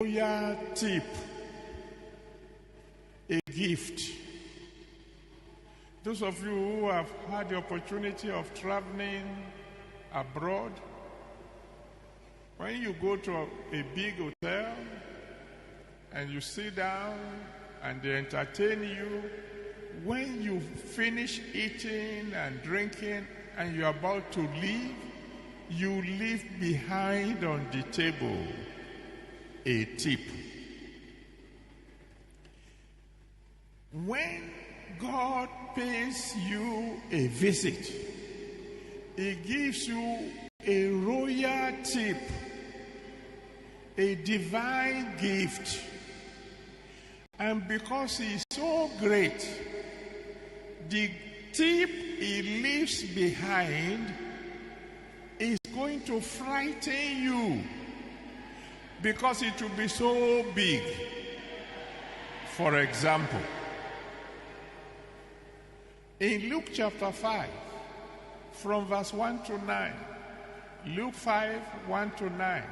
royal tip, a gift. Those of you who have had the opportunity of traveling abroad, when you go to a big hotel and you sit down and they entertain you, when you finish eating and drinking and you're about to leave, you leave behind on the table a tip. When God pays you a visit, He gives you a royal tip, a divine gift. And because He is so great, the tip He leaves behind is going to frighten you, because it will be so big. For example, in Luke chapter 5, from verse 1 to 9, Luke 5, 1 to 9,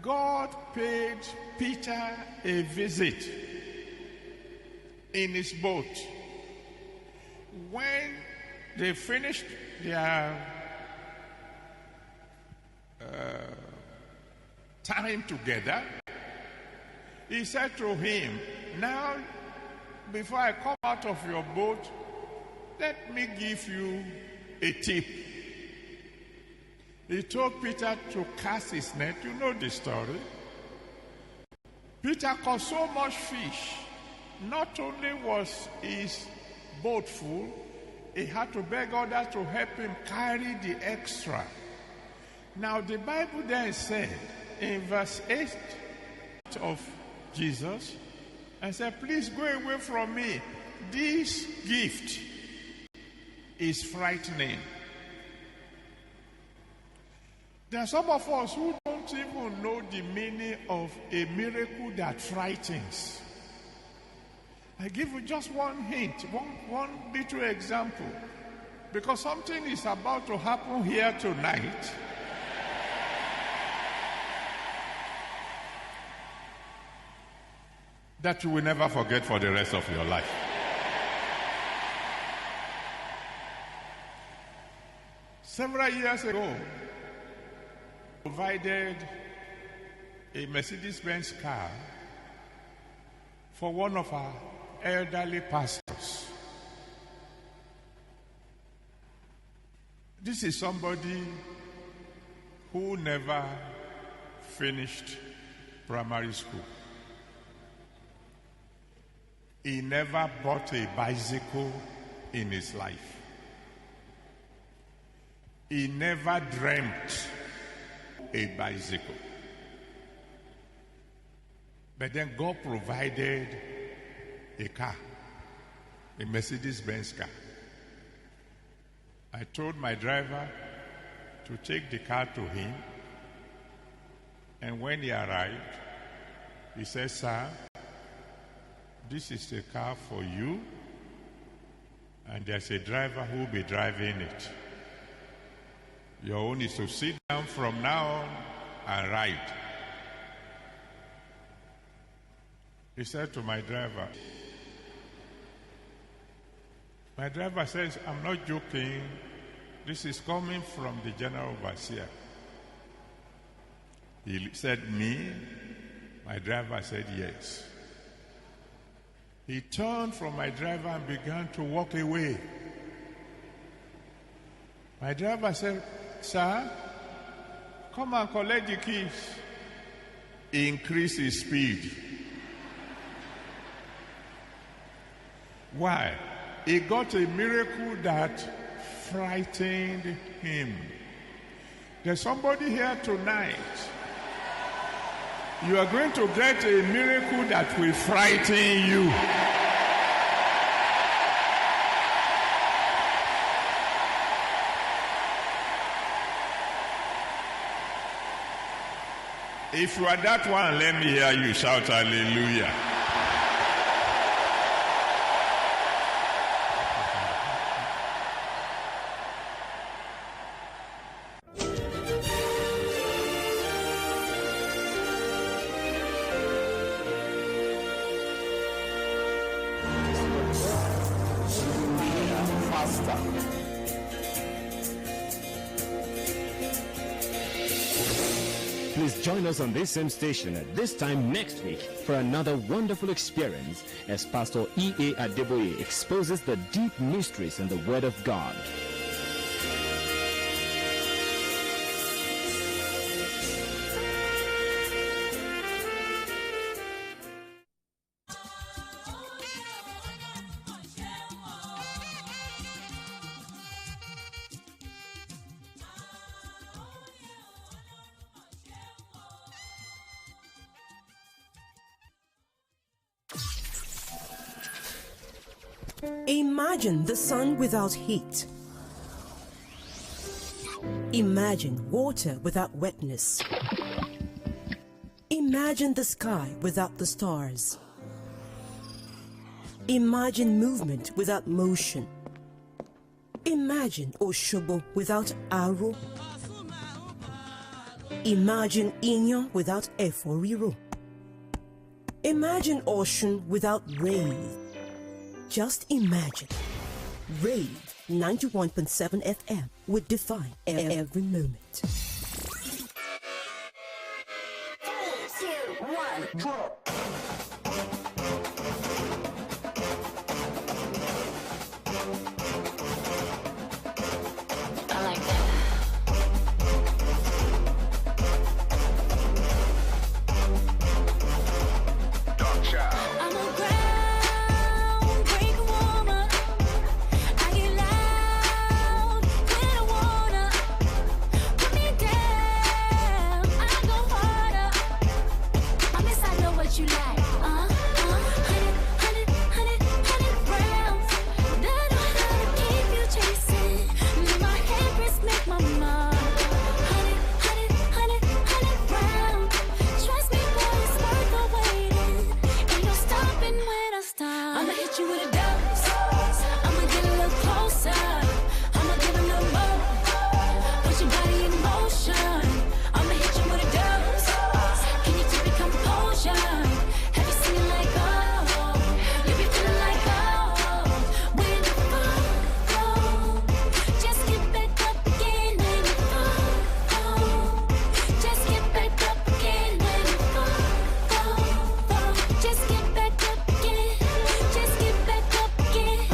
God paid Peter a visit in his boat. When they finished their time together, he said to him, "Now, before I come out of your boat, let me give you a tip." He told Peter to cast his net. You know the story. Peter caught so much fish. Not only was his boat full, he had to beg others to help him carry the extra. Now the Bible then said in verse 8 of Jesus, and said, "Please go away from me. This gift is frightening." There are some of us who don't even know the meaning of a miracle that frightens. I give you just one hint, one little example. Because something is about to happen here tonight. That you will never forget for the rest of your life. Several years ago, provided a Mercedes-Benz car for one of our elderly pastors. This is somebody who never finished primary school. He never bought a bicycle in his life. He never dreamt a bicycle. But then God provided a car, a Mercedes-Benz car. I told my driver to take the car to him, and when he arrived, he said, "Sir, this is a car for you, and there's a driver who will be driving it. Your own is to sit down from now on and ride." He said to my driver says, "I'm not joking. This is coming from the general overseer." He said, "Me?" My driver said, "Yes." He turned from my driver and began to walk away. My driver said, "Sir, come and collect the keys." He increased his speed. Why? He got a miracle that frightened him. There's somebody here tonight. You are going to get a miracle that will frighten you. If you are that one, let me hear you shout hallelujah. faster. Please join us on this same station at this time next week for another wonderful experience as Pastor E.A. Adeboye exposes the deep mysteries in the Word of God. Imagine the sun without heat. Imagine water without wetness. Imagine the sky without the stars. Imagine movement without motion. Imagine Oshobo without Aro. Imagine Inyo without Eforiro. Imagine Ocean without rain. Just imagine. Rave 91.7 FM would define every moment. 3, 2, 1, drop. I like that. Dark child. I'm a groundbreaking woman. I get loud when I wanna. Put me down, I go harder. I miss, I know what you like. 100 rounds. That know how to keep you chasing. Make my head race, make my mind. 100 rounds. Trust me, boy, it's worth the waiting. Ain't no stopping when I start. I'ma hit you with a dose. I'ma get a little closer. I'ma give a little more. Put your body in motion. I'ma hit you with a dose. Can you keep your composure? Have you seen it like oh? You be feeling like oh. When you fall, just get back up again. When you fall, just get back up again. When you fall, just get back up again. Just get back up again.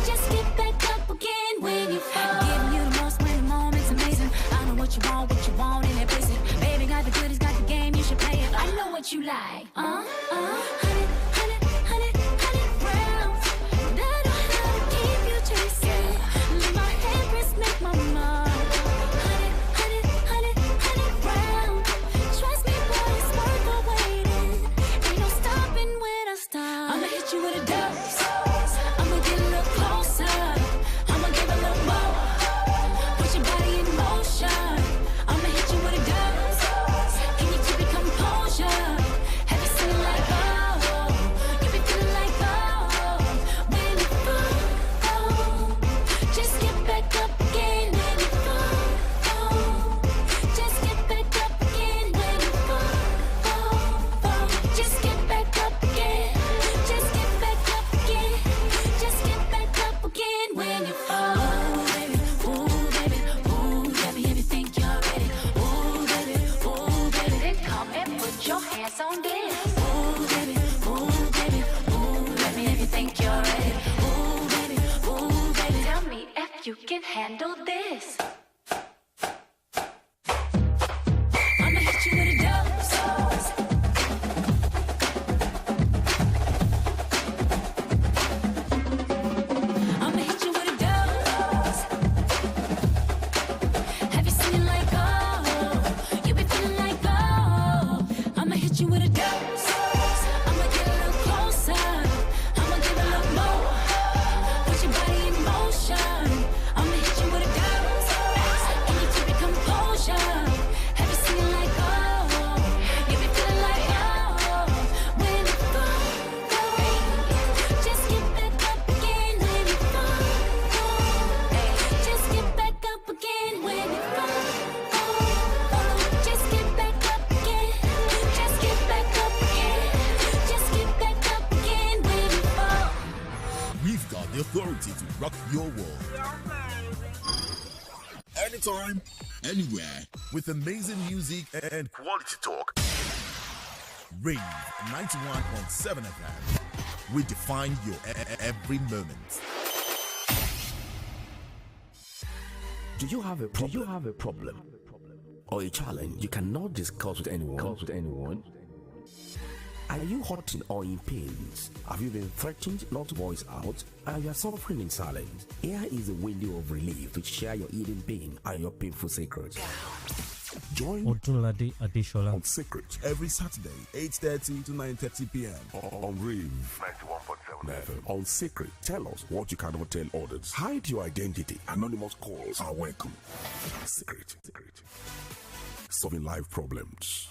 Just get back up again when you fall. Giving you the most when the moment's amazing. I know what you want, and embrace it. Baby got the goodies, got the game, you should play it. I know what you like. 100 rounds. That know how to keep you chasing. Make my head race, make my mind. 100 rounds. Trust me, boy, it's worth the waiting. Ain't no stopping when I start. I'ma hit you with a dose. I'ma get a little closer. I'ma give a little more. Put your body in motion. I'ma hit you with a dose. Can you keep your composure? Have you seen it like oh? You be feeling like oh. When you fall, just get back up again. When you fall, just get back up again. When you fall, just get back up again. Just get back up again. Just get back up again when you fall. Ooh baby, if you think you're ready. Ooh baby, then come and put your hands on this. Ooh baby, let me if you think you're ready. Ooh baby, tell me if you can handle this. I'ma hit you with a dose. I'ma hit you with a dose. Have you seen it like oh? You be feeling like oh. I'ma hit you with a dose. I'ma get a little closer. I'ma give a little more. Put your body in motion. I'ma hit you with a dose. Can you keep your composure? Have you seen it like oh? You be feeling like oh. When you fall, just get back up again. When you fall, just get back up again. When you fall, just get back up again. Just get back up again. rock your world. Anytime, anywhere, with amazing music and quality talk. Rave 91.7 FM. We define your every moment. Do you have a problem? Or a challenge you cannot discuss with anyone? Are you hurting or in pains? Have you been threatened not to voice out? And you are suffering in silence? Here is a window of relief to share your hidden pain and your painful secrets. Join Odunlade Adeshola on Secret every Saturday, 8:30 to 9:30 p.m. on Rave 91.7 FM. On Secret, tell us what you cannot tell others. Hide your identity. Anonymous calls are welcome. Secret. Solving life problems.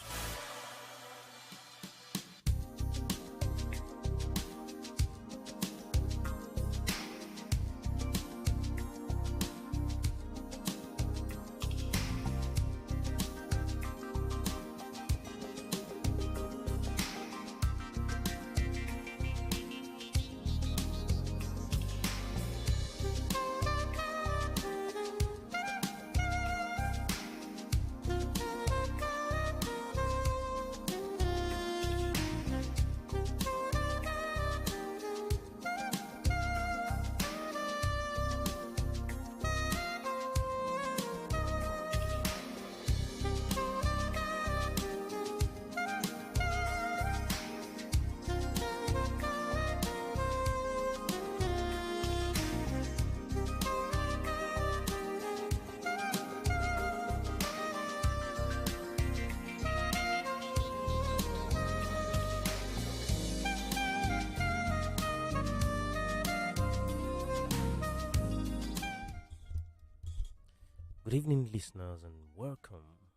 Good evening, listeners, and welcome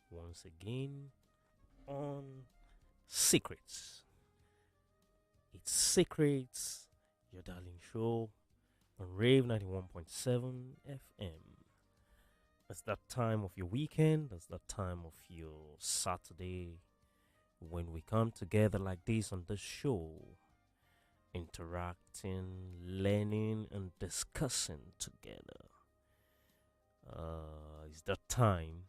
once again on Secrets. It's Secrets, your darling show on Rave 91.7 FM. It's that time of your weekend, it's that time of your Saturday when we come together like this on this show, interacting, learning, and discussing together. It's that time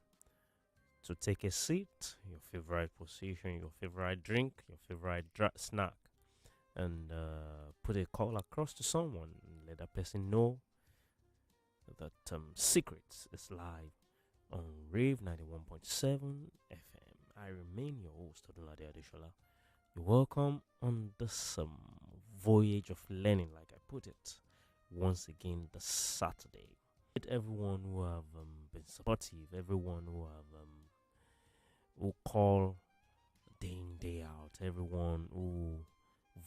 to take a seat, your favorite position, your favorite drink, your favorite snack, and put a call across to someone and let that person know that Secrets is live on Rave 91.7 FM. I remain your host, Odunlade Adeshola. You're welcome on this voyage of learning, like I put it, once again this Saturday. Everyone who have been supportive, everyone who call day in, day out, everyone who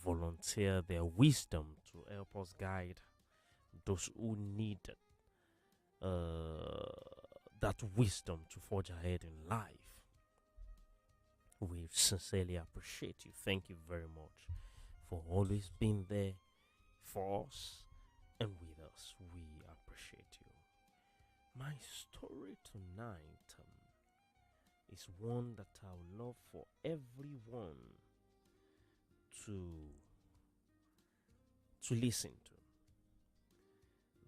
volunteer their wisdom to help us guide those who need that wisdom to forge ahead in life. We sincerely appreciate you. Thank you very much for always being there for us and with us. We appreciate you. My story tonight is one that I would love for everyone to listen to.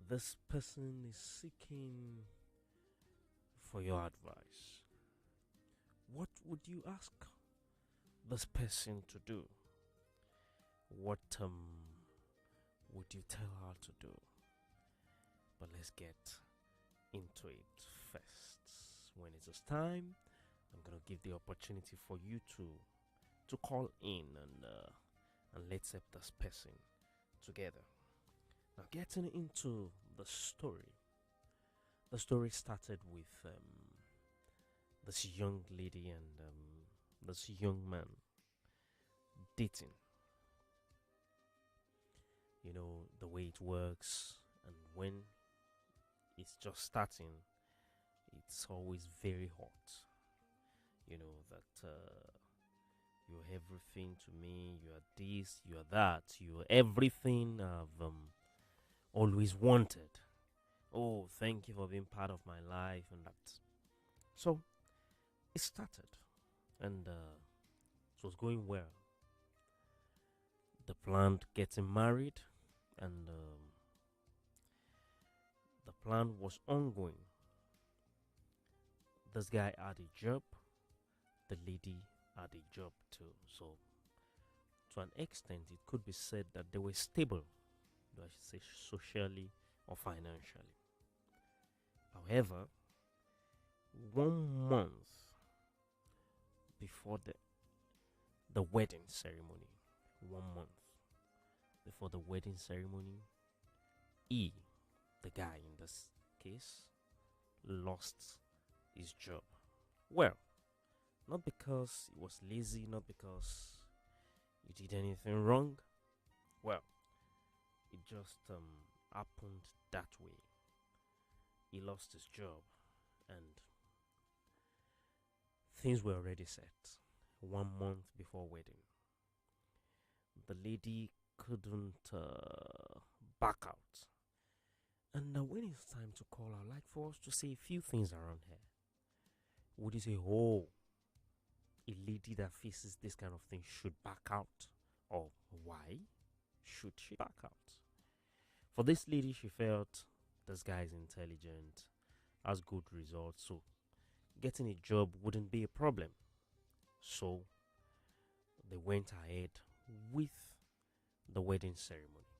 This person is seeking for your advice. What would you ask this person to do? What would you tell her to do? But let's get into it first. When it is time, I'm gonna give the opportunity for you to call in and let's help this person together. Now, getting into the story. The story started with this young lady and this young man dating. You know, the way it works, and when it's just starting, it's always very hot. You know, that you're everything to me, you are this, you are that, you are everything I've always wanted. Oh, thank you for being part of my life and that. So, it started, and it was going well. They planned getting married, and plan was ongoing. This guy had a job, the lady had a job too. So, to an extent, it could be said that they were stable, I should say socially or financially. However, 1 month before the wedding ceremony, 1 month before the wedding ceremony, the guy in this case, lost his job. Well, not because he was lazy, not because he did anything wrong. Well, it just happened that way. He lost his job, and things were already set 1 month before wedding. The lady couldn't back out. And now when it's time to call, I'd like for us to say a few things around here. Would you say, oh, a lady that faces this kind of thing should back out? Or why should she back out? For this lady, she felt this guy is intelligent, has good results, so getting a job wouldn't be a problem. So they went ahead with the wedding ceremony.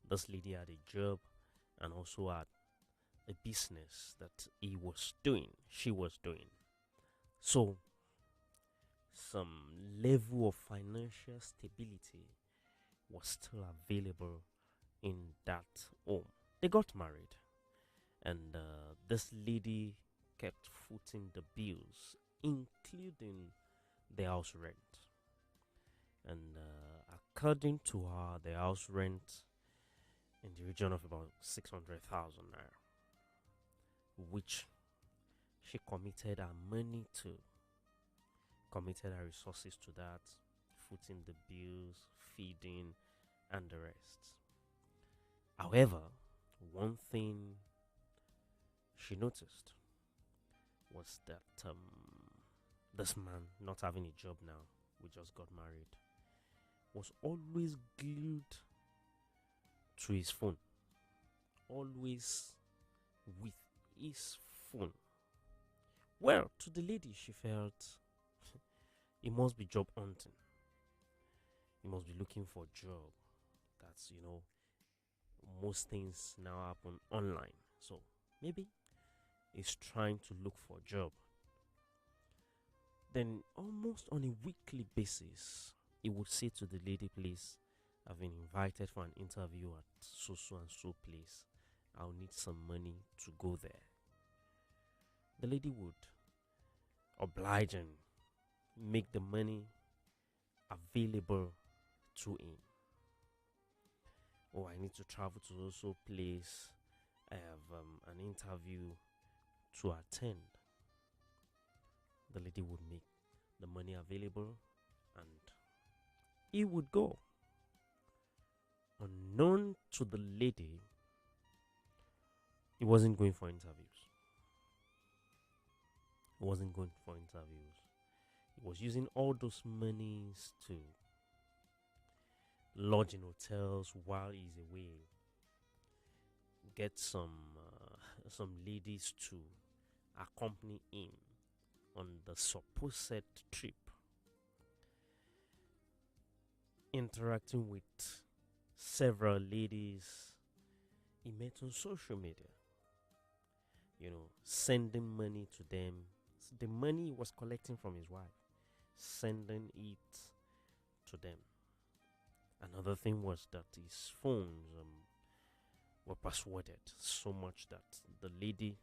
This lady had a job and also had a business that she was doing. So some level of financial stability was still available in that home. They got married, and this lady kept footing the bills, including the house rent. And according to her, the house rent in the region of about 600,000 naira, which she committed her money to, committed her resources to that, footing the bills, feeding, and the rest. However, one thing she noticed was that this man, not having a job now, we just got married, was always glued to his phone, always with his phone. Well, to the lady, she felt he must be job hunting. He must be looking for a job. That's, most things now happen online. So maybe he's trying to look for a job. Then almost on a weekly basis, he would say to the lady, please, I've been invited for an interview at so and so place. I'll need some money to go there. The lady would oblige and make the money available to him. Oh, I need to travel to also place. I have an interview to attend. The lady would make the money available and he would go. Unknown to the lady, he wasn't going for interviews. He was using all those monies to lodge in hotels while he's away. Get some ladies to accompany him on the supposed trip. Interacting with several ladies he met on social media. Sending money to them. The money he was collecting from his wife, sending it to them. Another thing was that his phones were passworded so much that the lady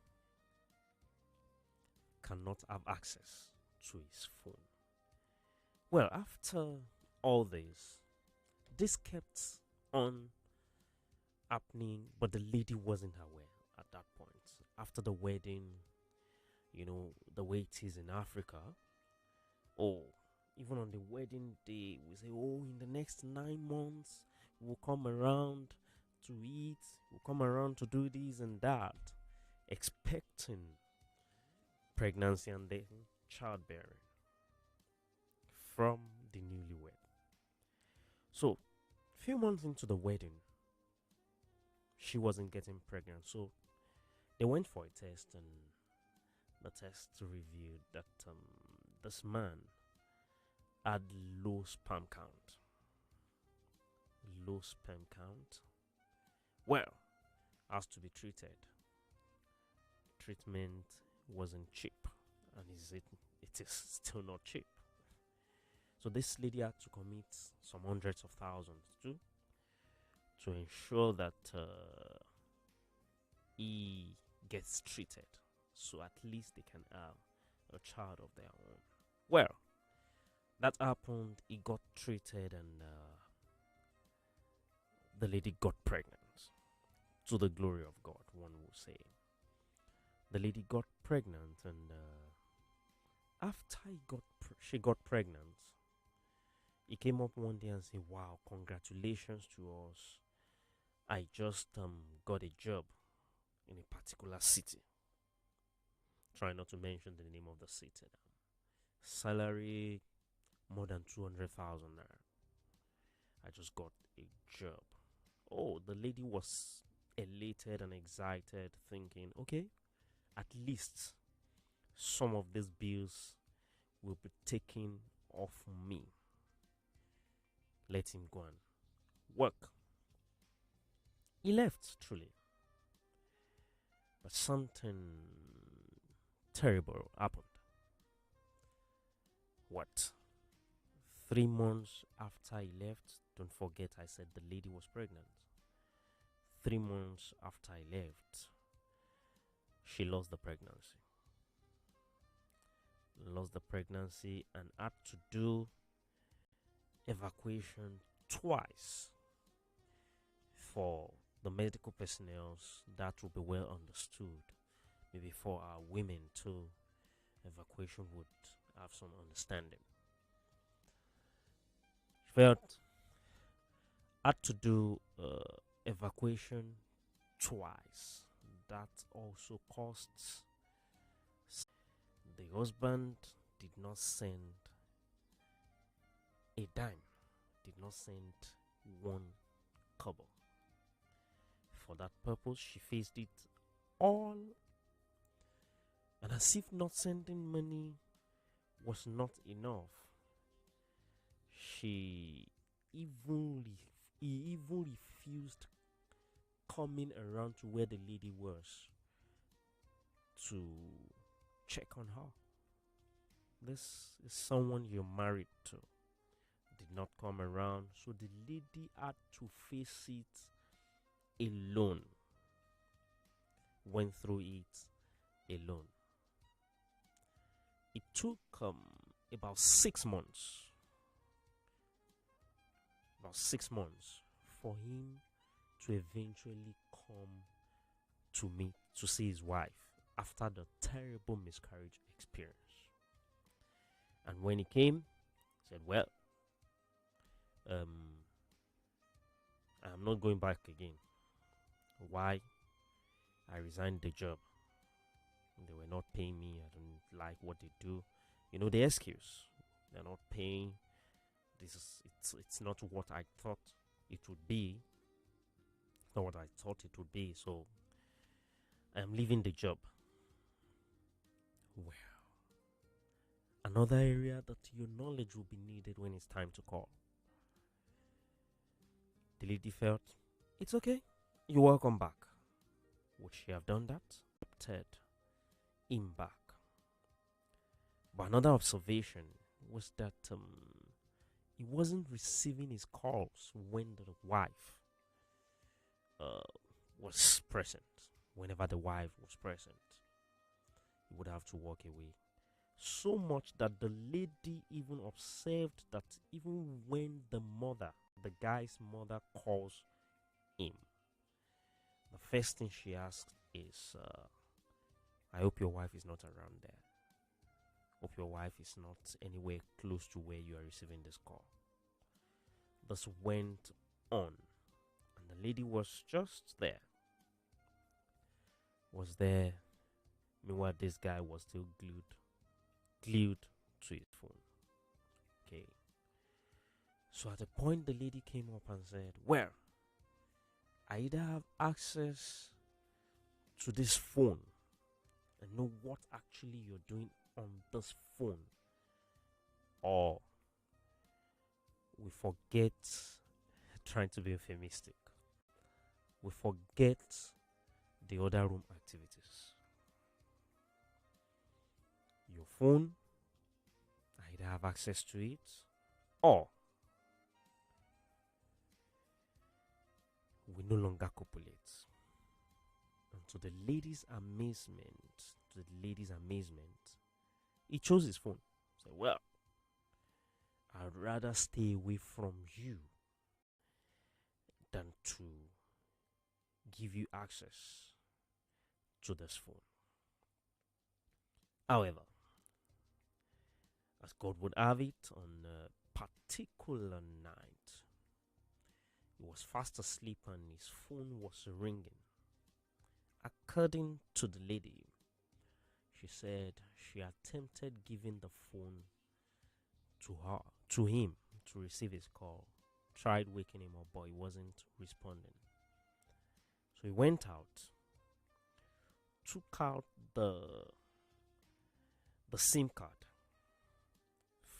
cannot have access to his phone. Well, after all this kept on happening, but the lady wasn't aware at that point. After the wedding, the way it is in Africa, even on the wedding day, we say, in the next 9 months, we'll come around to eat, we'll come around to do this and that, expecting pregnancy and then childbearing from the newlywed. So, a few months into the wedding, she wasn't getting pregnant. So they went for a test, and the test revealed that this man had low sperm count. Low sperm count. Well, has to be treated. Treatment wasn't cheap, and it is still not cheap. So this lady had to commit some hundreds of thousands to ensure that he gets treated, so at least they can have a child of their own. Well, that happened. He got treated, and the lady got pregnant. To the glory of God, one will say. The lady got pregnant, and after she got pregnant, he came up one day and said, "Wow, congratulations to us! I just got a job in a particular city." Try not to mention the name of the city now. Salary more than 200,000 naira. I just got a job. Oh, the lady was elated and excited, thinking, okay, at least some of these bills will be taken off me. Let him go and work. He left, truly. But something terrible happened. What? 3 months after he left, don't forget I said the lady was pregnant. 3 months after I left, she lost the pregnancy. Lost the pregnancy and had to do evacuation twice. For the medical personnel, that will be well understood. Maybe for our women too, evacuation would have some understanding. Felt had to do evacuation twice. That also costs. The husband did not send a dime, did not send 1 kobo. For that purpose, she faced it all. And as if not sending money was not enough, he even refused coming around to where the lady was to check on her. This is someone you're married to. Did not come around, so the lady had to face it alone. Went through it alone. It took about 6 months. About 6 months for him to eventually come to me to see his wife after the terrible miscarriage experience. And when he came, he said, well, I'm not going back again. Why? I resigned the job. They were not paying me. I don't like what they do. You know the excuse. They're not paying. It's not what I thought it would be. Not what I thought it would be. So I'm leaving the job. Well, another area that your knowledge will be needed when it's time to call. The lady felt, it's okay. You're welcome back. Would she have done that? Accepted him back. But another observation was that he wasn't receiving his calls when the wife was present. Whenever the wife was present, he would have to walk away. So much that the lady even observed that even when the guy's mother calls him, the first thing she asks is, I hope your wife is not around there. Hope your wife is not anywhere close to where you are receiving this call. This went on, and the lady was just there. Meanwhile, this guy was still glued to his phone. Okay. So at the point, the lady came up and said, well, I either have access to this phone and know what actually you're doing on this phone, or we forget, trying to be euphemistic, we forget the other room activities. Your phone, I either have access to it, or we no longer copulate. And to the lady's amazement, he chose his phone. Said, well, I'd rather stay away from you than to give you access to this phone. However, as God would have it, on a particular night, he was fast asleep and his phone was ringing. According to the lady, she said she attempted giving the phone to him to receive his call, tried waking him up, but he wasn't responding. So he went out, took out the SIM card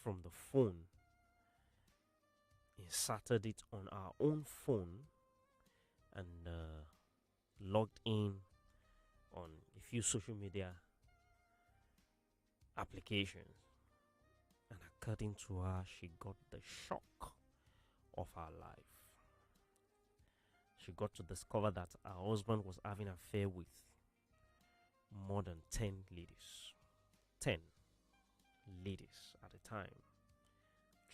from the phone, inserted it on our own phone, and logged in on a few social media applications. And according to her, she got the shock of her life. She got to discover that her husband was having an affair with more than 10 ladies. 10 ladies at a time.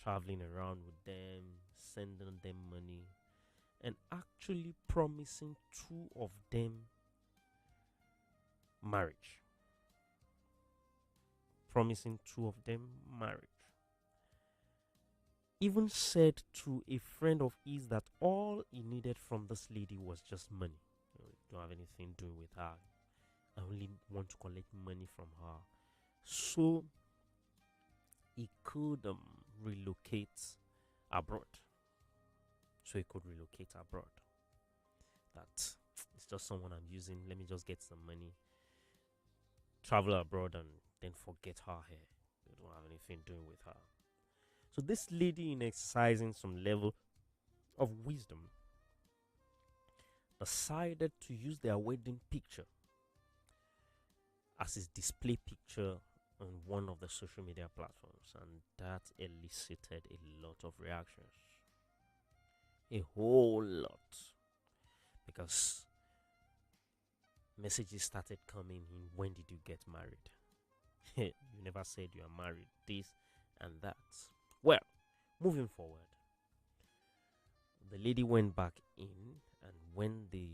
Traveling around with them, sending them money, and actually promising 2 of them marriage. Even said to a friend of his that all he needed from this lady was just money. Don't have anything doing with her. I only want to collect money from her, so he could relocate abroad. That it's just someone I'm using. Let me just get some money, travel abroad, and then forget her here. They don't have anything doing with her. So this lady, in exercising some level of wisdom, decided to use their wedding picture as his display picture on one of the social media platforms, and that elicited a lot of reactions. A whole lot. Because messages started coming in, when did you get married? You never said you are married, this and that. Well, moving forward, the lady went back in, and when the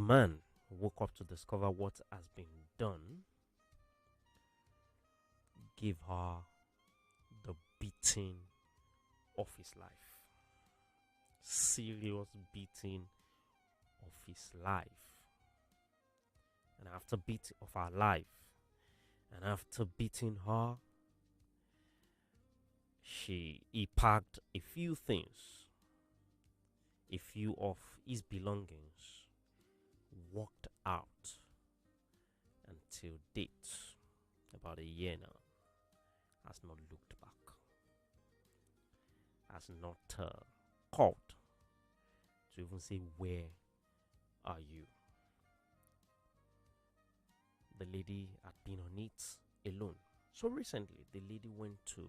man woke up to discover what has been done, gave her the beating of his life. Serious beating of his life. And after beating of her life, and after beating her, he packed a few things, a few of his belongings, walked out. Until date, about a year now, has not looked back, has not called to even say, where are you? The lady had been on it alone. So recently, the lady went to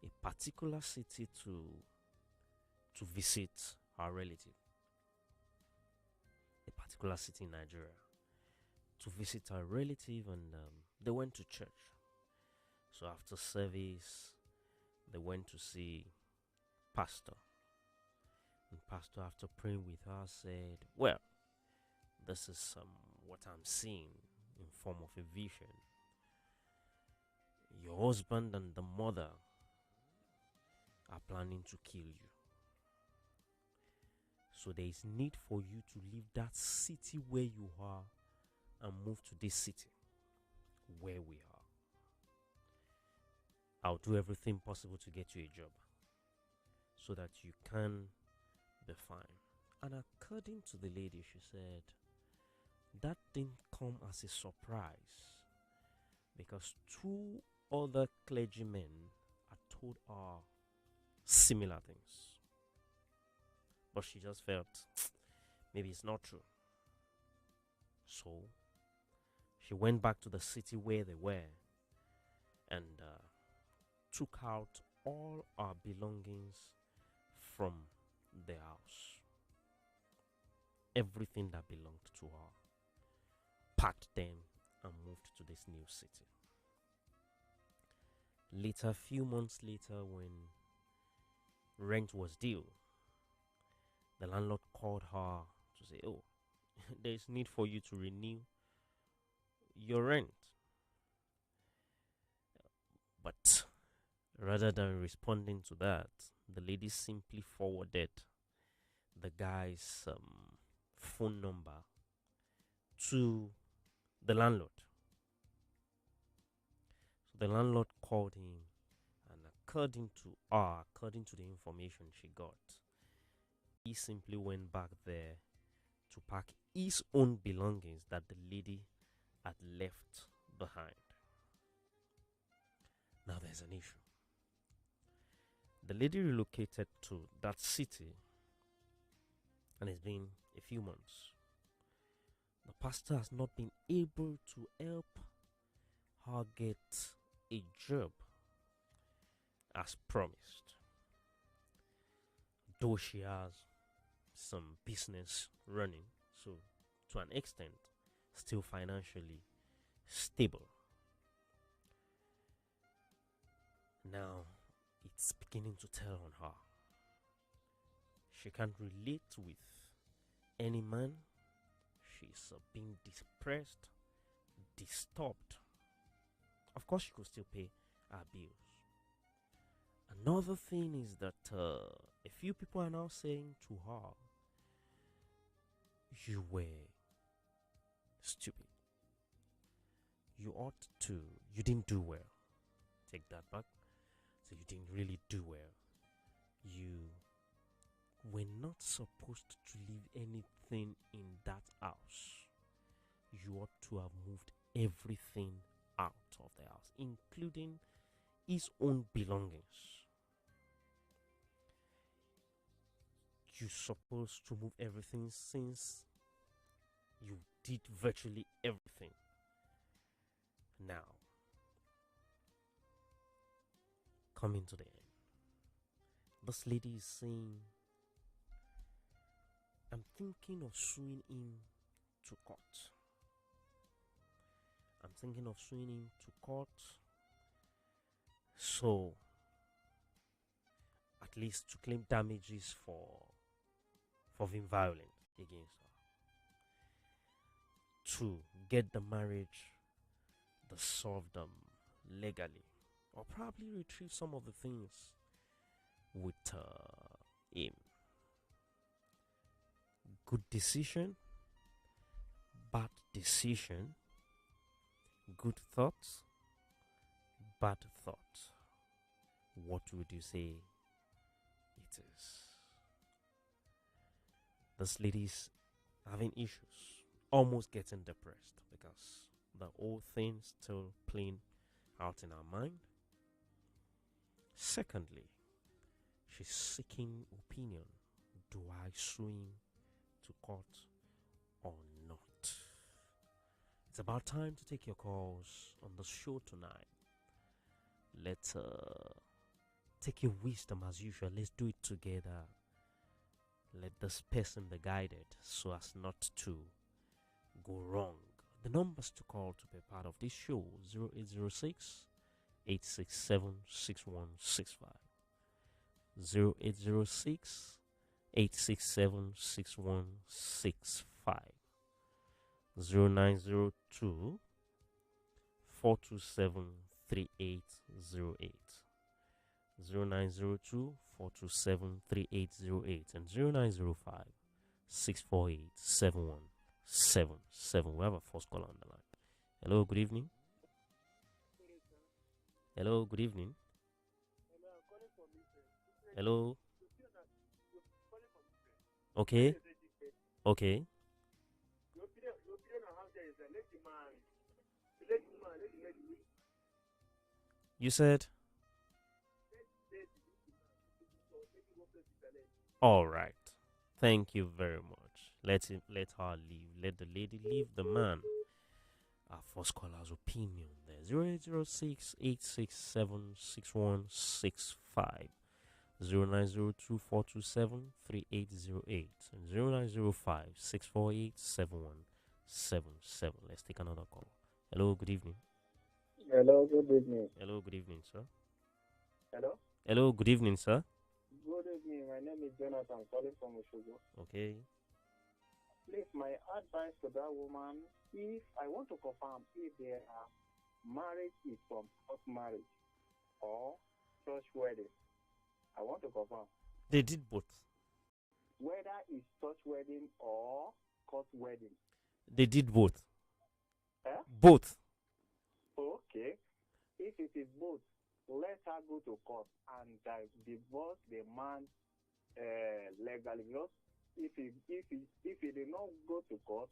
a particular city to visit her relative. A particular city in Nigeria. To visit her relative, and they went to church. So after service, they went to see pastor. And pastor, after praying with her, said, well, this is what I'm seeing in form of a vision. Your husband and the mother are planning to kill you. So there is need for you to leave that city where you are and move to this city where we are. I'll do everything possible to get you a job. so that you can be fine. And according to the lady, she said that didn't come as a surprise because two other clergymen had told her similar things. But she just felt maybe it's not true. So she went back to the city where they were and took out all our belongings from the house. Everything that belonged to her. Packed them and moved to this new city. Later, a few months later, when rent was due, the landlord called her to say, "Oh, there's need for you to renew your rent." But rather than responding to that, the lady simply forwarded the guy's phone number to the landlord. So the landlord called him, and according to the information she got, he simply went back there to pack his own belongings that the lady had left behind. Now there's an issue. The lady relocated to that city, and it's been a few months. The pastor has not been able to help her get a job as promised. Though she has some business running, so to an extent, still financially stable. Now, it's beginning to tell on her. She can't relate with any man. She's being depressed, disturbed. Of course, she could still pay her bills. Another thing is that a few people are now saying to her, "You were stupid. You didn't do well." Take that back. So you didn't really do well. You were not supposed to leave anything in that house. You ought to have moved everything out of the house, including his own belongings. You're supposed to move everything since you did virtually everything. Now, coming to the end, this lady is saying, "I'm thinking of suing him to court. I'm thinking of suing him to court, so at least to claim damages for being violent against her, to get the marriage dissolved legally, or probably retrieve some of the things with him." Good decision, bad decision, good thoughts, bad thought. What would you say it is? This lady's having issues, almost getting depressed because the whole thing's still playing out in her mind. Secondly, she's seeking opinion. Do I sue him to court or not? It's about time to take your calls on the show tonight. Let's take your wisdom as usual. Let's do it together. Let this person be guided so as not to go wrong. The numbers to call to be part of this show: 0806 867 6165, 0806 867 6165, 0902 427 3808, 0902 427 3808, and 0905 648 7177. We have a first call on the line. Hello, good evening. Hello, good evening. Hello. Okay. Okay. You said. All right. Thank you very much. Let her leave. Let the lady leave the man. Our first caller's opinion there. 0806 867 6165. 0902-427-3808 and 0905-648-7177. Let's take another call. Hello, good evening. Hello, good evening. Hello, good evening, sir. Hello? Hello, good evening, sir. Good evening. My name is Jonathan, calling from Oshogo. Okay. Please, my advice to that woman, if I want to confirm if their marriage is from court marriage or church wedding. I want to confirm. They did both. Whether it's church wedding or court wedding. They did both. Eh? Both. Okay. If it is both, let her go to court and divorce the man legally. Because if he did not go to court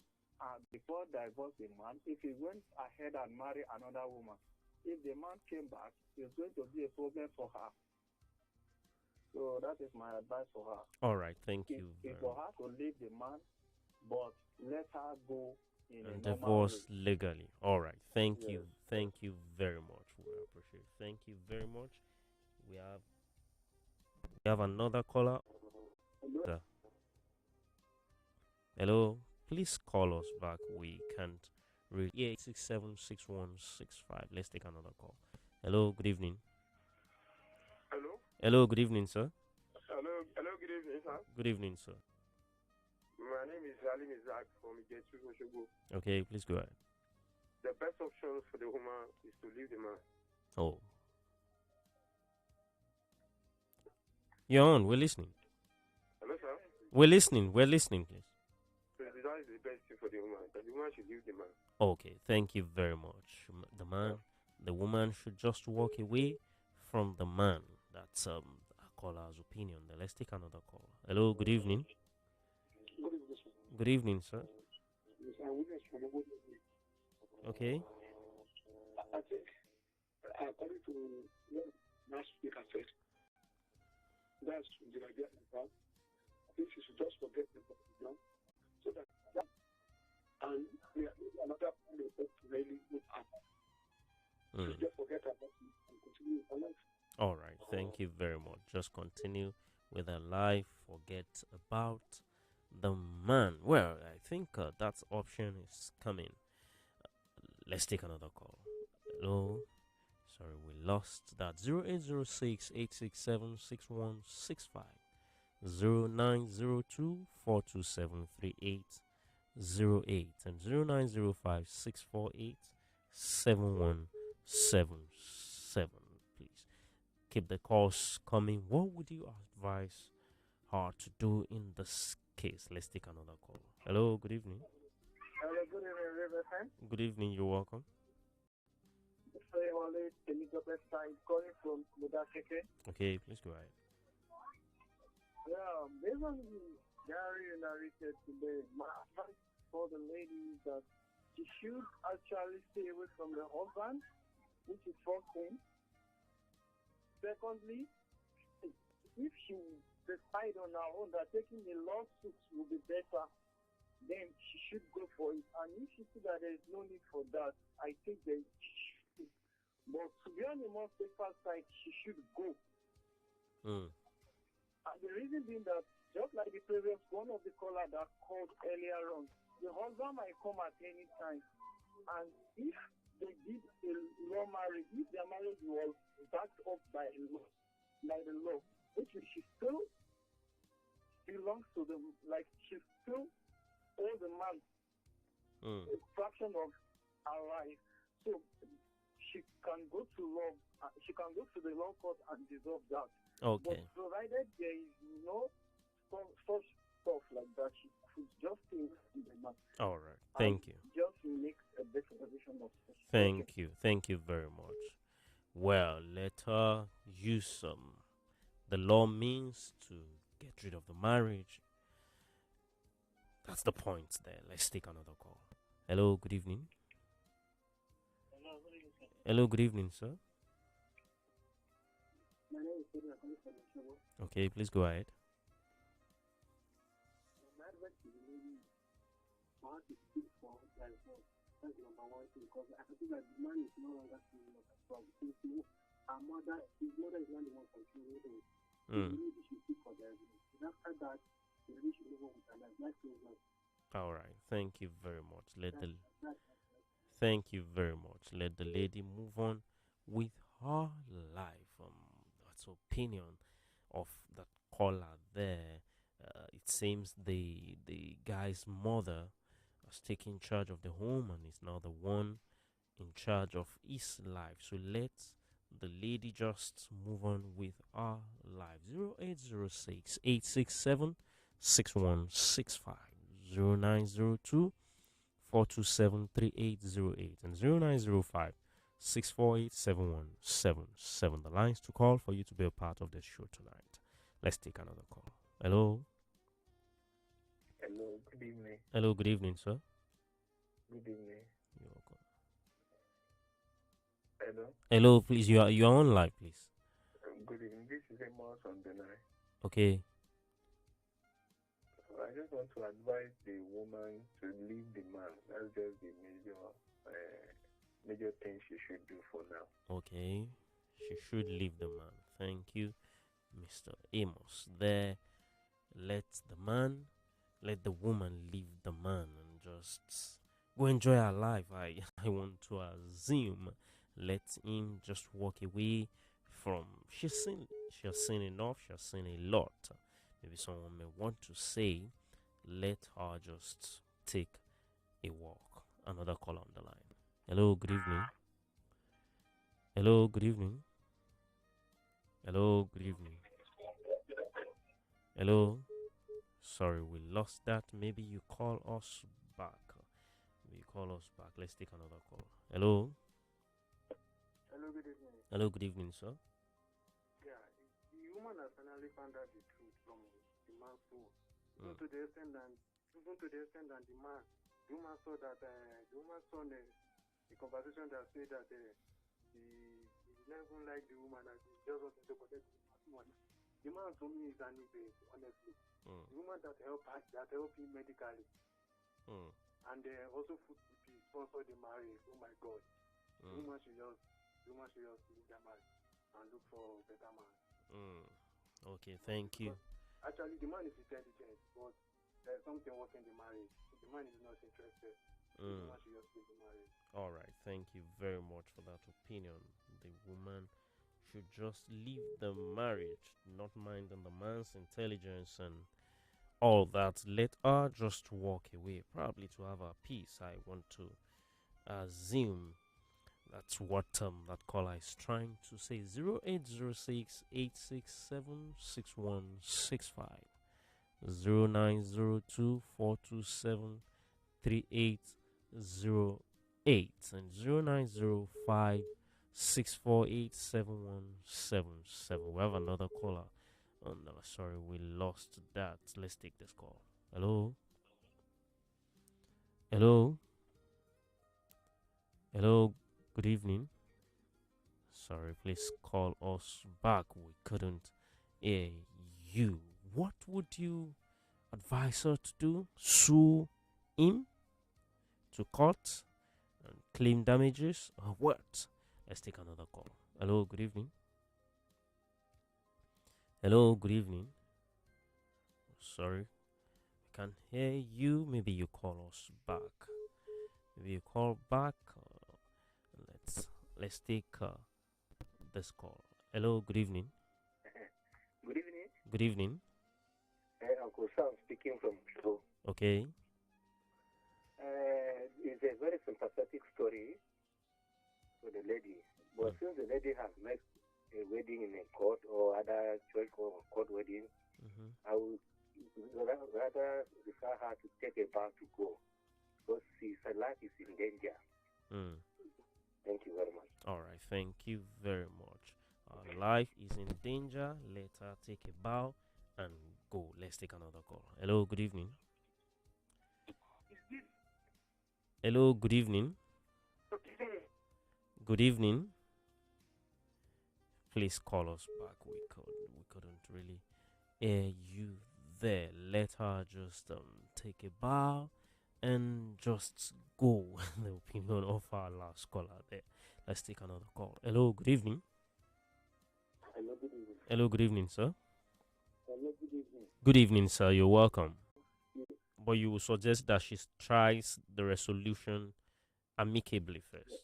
and before divorce the man, if he went ahead and marry another woman, if the man came back, it's going to be a problem for her. So that is my advice for her. All right, thank you. It's for her to leave the man, but let her go in and a divorce way. legally. All right, thank Yes. you. Thank you very much. We appreciate it. Thank you very much. We have another caller. Sir. Hello, please call us back. We can't read 8676165. Let's take another call. Hello, good evening. Hello? Hello, good evening, sir. Hello, good evening, sir. Good evening, sir. My name is Ali Mizak from Igetu, Oshogo. Okay, please go ahead. The best option for the woman is to leave the man. Oh. You're on. We're listening. Hello, sir? We're listening, please. So that is the best thing for the woman. That the woman should leave the man. Okay, thank you very much. The woman should just walk away from the man. That's a caller's opinion. Then let's take another call. Hello, good evening. Good evening, sir. Good evening, sir. Yes, I'm witness from good evening. Okay. I think, according to what last speaker said, that's the idea of that. I think she should just forget the problem, so that and another kind of thing really would happen. So just forget about it and continue with her life. All right. Thank you very much. Just continue with her life. Forget about the man. Well, I think that option is coming. Let's take another call. Hello. Sorry, we lost that. 0806 867 6165. 0902 427 3808 and 0905 648 7177. Please keep the calls coming. What would you advise her to do in this case? Let's take another call. Hello, good evening. Hello, good evening, Riverfan. Good evening, you're welcome. Sorry, always Elizabeth side calling from Mudakeke. Okay, please go ahead. Yeah, based on the diary you narrated today, my advice for the lady is that she should actually stay away from the husband, which is first thing. Secondly, if she decide on her own that taking a lawsuit will be better, then she should go for it. And if she see that there is no need for that, I think that she should. But to be on the more safer side, she should go. And the reason being that, just like the previous one of the caller that called earlier on, the husband might come at any time. And if they did a law marriage, if their marriage was backed up by the law, which is she still belongs to them, like she still owes the man a fraction of her life. So she can go to law, she can go to the law court and dissolve that. Okay. But provided there is no such stuff like that, she could just stay in the man. All right. Thank you. Just make a better decision of it. Thank you. Thank you very much. Well, let her use the law means to get rid of the marriage. That's the point there. Let's take another call. Hello, good evening. Hello, good evening, sir. My name is Pedro. I'm calling from the show. Okay, please go ahead. My advice to the lady for her to speak for like that's number one thing because I think that the man is no longer feeling like a problem. Since his mother is not the one controlling him. The lady should speak for them. After that, the lady should move on with her life. That's over. All right. Thank you very much. Thank you very much. Let the lady move on with her life. That's opinion of that caller there. It seems the guy's mother has taken charge of the home and is now the one in charge of his life. So let the lady just move on with our life. 0806 867 6165 0902 427 3808 and 0905 648 7177. The lines to call for you to be a part of the show tonight. Let's take another call. Hello. Hello, good evening. Hello, good evening, sir. Good evening. You're welcome. Hello. Hello, please. You are on live, please. Good evening. This is Amos on the line. Okay. I just want to advise the woman to leave the man. That's just the major thing she should do for now. Okay. She should leave the man. Thank you, Mr. Amos. There, let the woman leave the man and just go enjoy her life. I want to assume let him just walk away from. She has seen enough. She has seen a lot. Maybe someone may want to say, let her just take a walk. Another call on the line. Hello, good evening. Hello, good evening. Hello, good evening. Hello. Sorry, we lost that. Maybe you call us back. Let's take another call. Hello. Hello, good evening. Hello, good evening, sir. Yeah, the woman has finally found out the truth from the man's phone. Even to the extent that the woman saw that the woman saw the conversation that said that he never liked the woman and he just wanted to protect the woman. The man to me is an idiot, honestly. The woman that helped him medically. And also sponsor the marriage. Oh my God. The woman should just leave the man and look for a better man. Okay, thank you. Actually, the man is intelligent, but there's something working in the marriage. The man is not interested. The woman should just leave the marriage. All right, thank you very much for that opinion. The woman should just leave the marriage, not minding the man's intelligence and all that. Let her just walk away, probably to have her peace. I want to assume that's what that caller is trying to say. 0806 867 6165 0902 427 3808 and 0905 648 7177. We have another caller. Oh no, sorry, we lost that. Let's take this call. Hello. Hello. Hello. Good evening. Sorry, please call us back. We couldn't hear you. What would you advise her to do? Sue him to court and claim damages or what? Let's take another call. Hello, good evening. Hello, good evening. Sorry, I can't hear you. Maybe you call us back. Maybe you call back. Let's take this call. Hello, good evening. Good evening. Good evening. Uncle Sam speaking from Show. Okay. It's a very sympathetic story for the lady. But since the lady has met a wedding in a court or other church or court wedding, I would rather refer her to take a vow to go because her life is in danger. Thank you very much. All right, thank you very much. Our life is in danger. Let her take a bow and go. Let's take another call. Hello, good evening. Hello, good evening. Good evening. Please call us back. We couldn't really hear you there. Let her just take a bow and just go. The opinion of our last caller there. Let's take another call. Hello, good evening. Hello, good evening. Hello, good evening, sir. Hello, good evening. Good evening, sir. You're welcome. But you would suggest that she tries the resolution amicably first.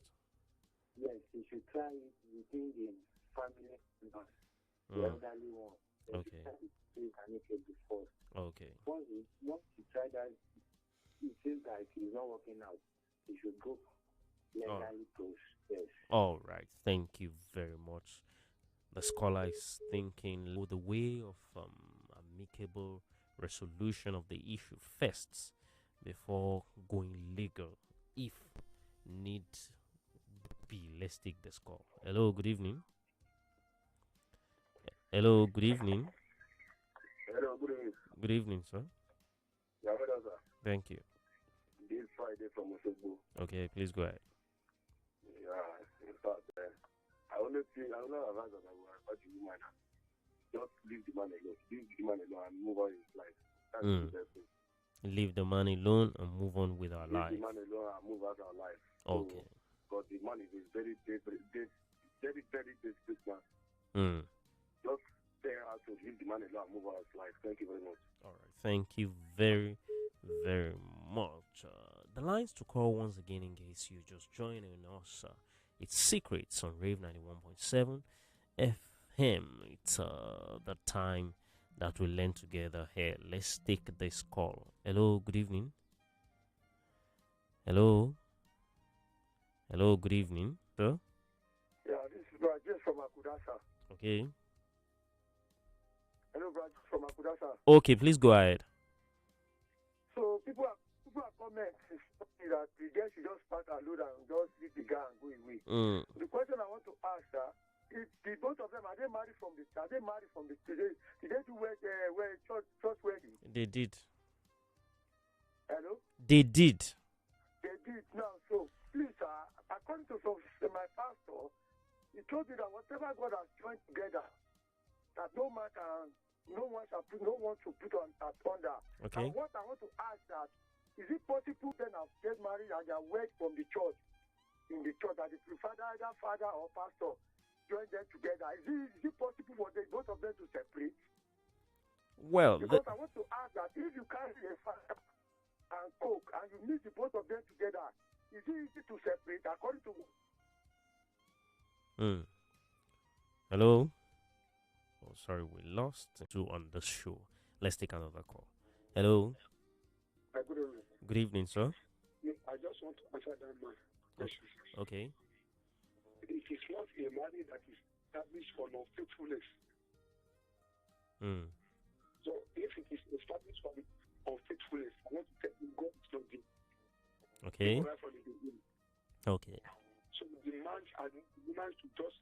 Yes, you should try it within the family members, the elderly one. Okay. First. Okay. Once you try that, it seems like it's not working out. You should go legally process. All right. Thank you very much. The scholar is thinking the way of amicable resolution of the issue first before going legal if need be. Let's take this call. Hello, good evening. Hello, good evening. Hello, good evening. Good evening, sir. Yeah, well, sir. Thank you. This Friday from Osogbo. Okay, please go ahead. Yeah, in fact, I only advise that I will advise the woman. Just leave the man alone. Leave the man alone and move on his life. That's the best thing. Leave the man alone and move on with our life. Leave the man alone and move out our life. Okay. Because the man is a very desperate man. Just tell her to leave the man alone and move out his life. Thank you very much. All right. Thank you very, very much. The lines to call once again in case you just joining us. It's Secrets on Rave 91.7 FM. It's the time that we learn together here. Let's take this call. Hello, good evening. Hello. Hello, good evening, sir. Yeah, this is Rajesh from Akudasa. Okay. Hello, Rajesh from Akudasa. Okay, please go ahead. So people are commenting that the girl should just pack her load and just leave the guy and go away. The question I want to ask her, if the both of them are they married from the did they do church wedding? They did. Hello? They did. They did now. So please, according to my pastor, he told me that whatever God has joined together, that no one should put on thunder. Okay. And what I want to ask that, is it possible then I'll get married and they are wed from the church, in the church, that the either father or pastor join them together? Is it possible for both of them to separate? Well, because I want to ask that if you carry a father and cook and you meet the both of them together, is it easy to separate according to? Hello. Oh, sorry, we lost two on the show. Let's take another call. Hello. Good evening. Good evening, sir. I just want to answer that man. Okay. It is not a marriage that is established for unfaithfulness. So if it is established for unfaithfulness, I want to tell you God is not good. Okay. Right from the beginning. Okay. So the man and the woman should just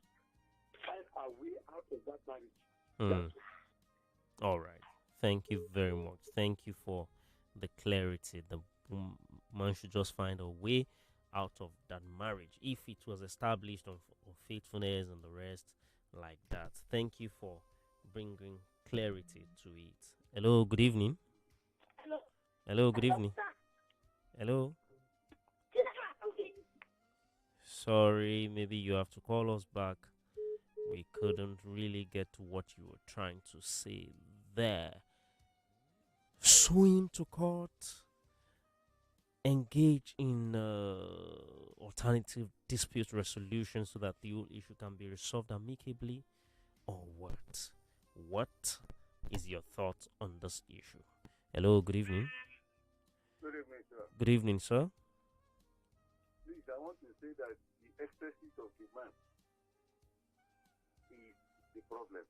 find a way out of that marriage. All right. Thank you very much. Thank you for the clarity. The man should just find a way out of that marriage if it was established on faithfulness and the rest like that. Thank you for bringing clarity to it. Hello, good evening. Hello. Hello, good evening. Hello. Sorry, maybe you have to call us back. We couldn't really get to what you were trying to say there. Suing to court, engage in alternative dispute resolution so that the whole issue can be resolved amicably, or what? What is your thought on this issue? Hello, good evening. Good evening, sir. Good evening, sir. Please, I want to say that the excesses of the man is the problem.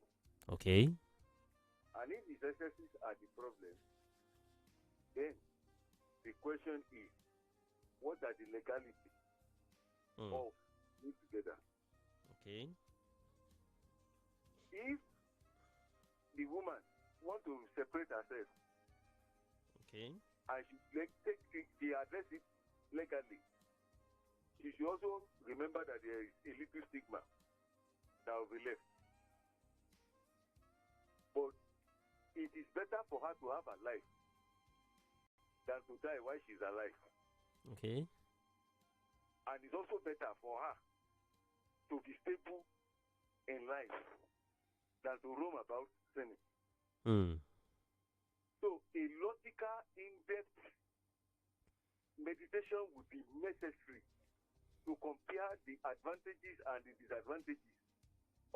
Okay. And if his excesses are the problem, then the question is, what are the legalities of being together? Okay. If the woman wants to separate herself, okay, and she take the address it legally, she should also remember that there is a little stigma that will be left. But it is better for her to have a life than to die while she's alive. Okay. And it's also better for her to be stable in life than to roam about sinning. So a logical, in-depth meditation would be necessary to compare the advantages and the disadvantages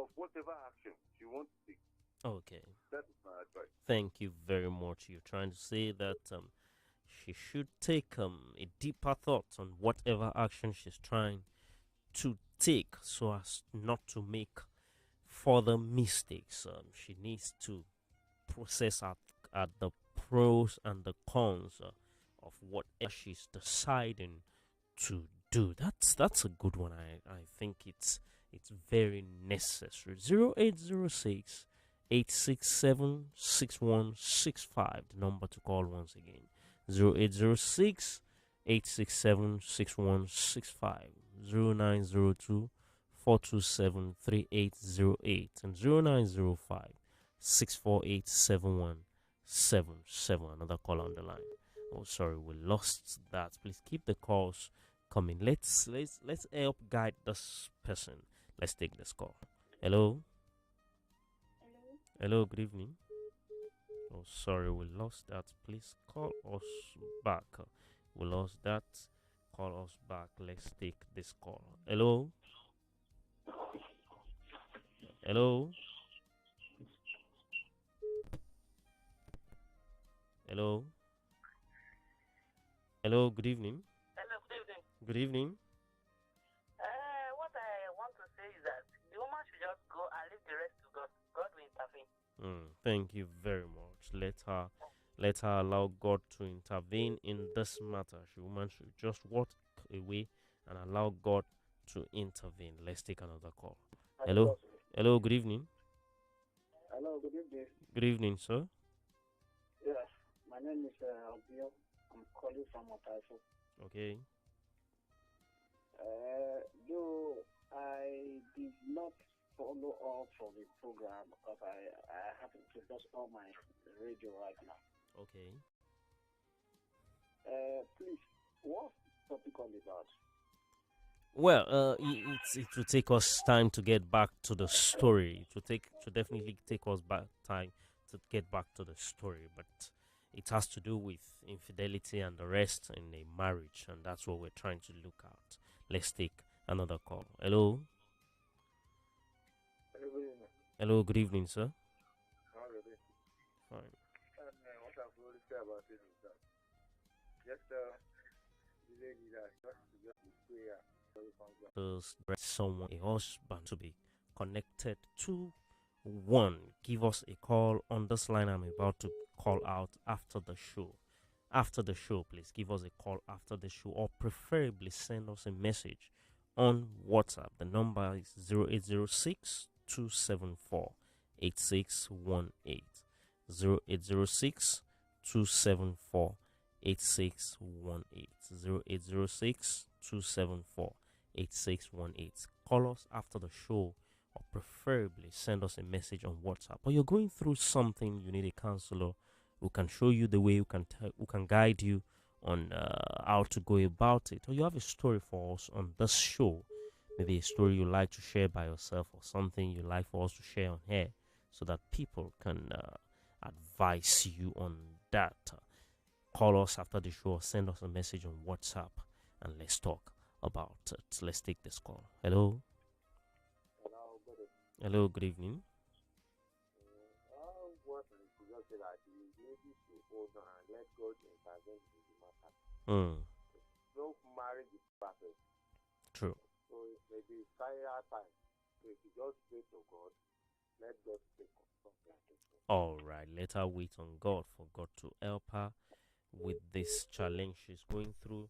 of whatever action she wants to take. Okay. That is my advice. Thank you very much. You're trying to say that she should take a deeper thought on whatever action she's trying to take so as not to make further mistakes. She needs to process at the pros and the cons of whatever she's deciding to do. That's a good one. I think it's very necessary. 0806 867 6165, the number to call once again. 0806 867 6165, 0902 427 3808, and 0905 648 7177. Another call on the line. Oh, sorry, we lost that. Please keep the calls coming. Let's help guide this person. Let's take this call. Hello. Hello, good evening. Oh, sorry, we lost that. Please call us back. We lost that. Call us back. Let's take this call. Hello. Hello. Hello. Hello, good evening. Hello, good evening. Good evening. What I want to say is that the woman should just go and leave the rest to God. God will intervene. Thank you very much. Let her allow God to intervene in this matter. The woman should just walk away and allow God to intervene. Let's take another call. Hello. Hello, good evening. Hello, good evening. Good evening, sir. Yes, my name is Obio. I'm calling from Otaifu. Okay. Though I did not follow up for the program because I happen to just on my radio right now. Okay. Please, what's the topic all about? Well, it will take us time to get back to the story. It will definitely take us back time to get back to the story, but it has to do with infidelity and the rest in a marriage, and that's what we're trying to look at. Let's take another call. Hello. Hello, good evening, sir. Fine. What I've already said about it is that just the lady that just prayer. Someone, a husband, to be connected to one. Give us a call on this line I'm about to call out after the show. After the show, please give us a call after the show, or preferably send us a message on WhatsApp. The number is 0806 274 8618. 0806 274 8618. 0806 274 8618. Call us after the show, or preferably send us a message on WhatsApp. Or you're going through something, you need a counselor who can show you the way, who can guide you on how to go about it. Or you have a story for us on this show, maybe a story you like to share by yourself, or something you like for us to share on here, so that people can advise you on that. Call us after the show, or send us a message on WhatsApp, and let's talk about it. Let's take this call. Hello. Hello, good evening. What I suggest is that the lady should hold on and let God intervene in the matter. No marriage is perfect. True. So maybe trial time. So if you just pray to God, let God take control. All right, let her wait on God for God to help her with this challenge she's going through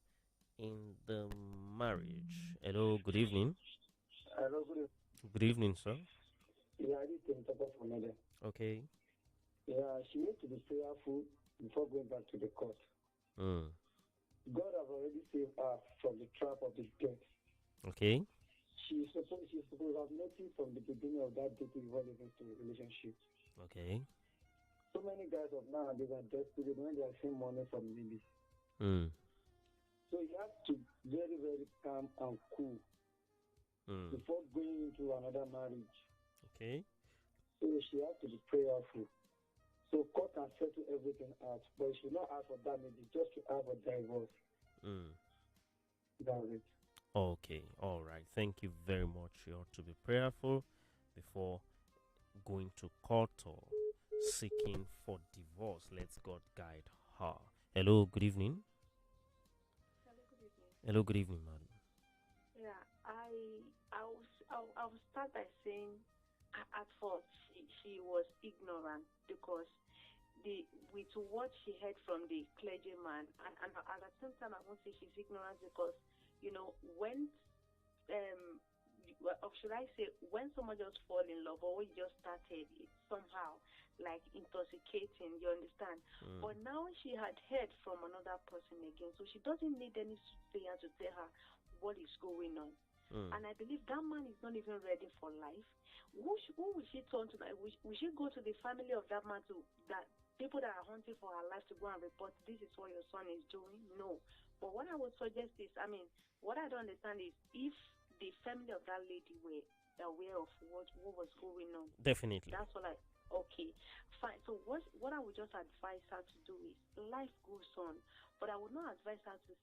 in the marriage. Hello, good evening. Hello, good evening. Good evening, sir. Yeah, I need to talk about another. Okay. Yeah, she needs to be prayerful before going back to the court. God has already saved her from the trap of the death. Okay. She's supposed to have noticed from the beginning of that dating before they into a relationship. Okay. So many guys of nowadays are desperate when they are seeing money from ladies. Mm. So you have to very, very calm and cool before going into another marriage. Okay. So she has to be prayerful. So court can settle everything out, but she should not ask for damages, just to ask for divorce. That's it. Okay. All right. Thank you very much. You ought to be prayerful before going to court or seeking for divorce. Let God guide her. Hello. Good evening. Hello, good evening. Hello. Good evening, madam. Yeah, I'll start by saying at first she was ignorant because with what she heard from the clergyman, and at the same time I won't say she's ignorant because when or should I say when someone just fall in love or when you just started, it's somehow like intoxicating, you understand? But now she had heard from another person again, so she doesn't need any soothsayer to tell her what is going on. And I believe that man is not even ready for life. Who will she turn to? Will she go to the family of that man, to that people that are hunting for her life, to go and report this is what your son is doing? No. But what I would suggest is, what I don't understand is if the family of that lady were aware of what was going on. Definitely. That's what okay, fine. So what I would just advise her to do is life goes on, but I would not advise her to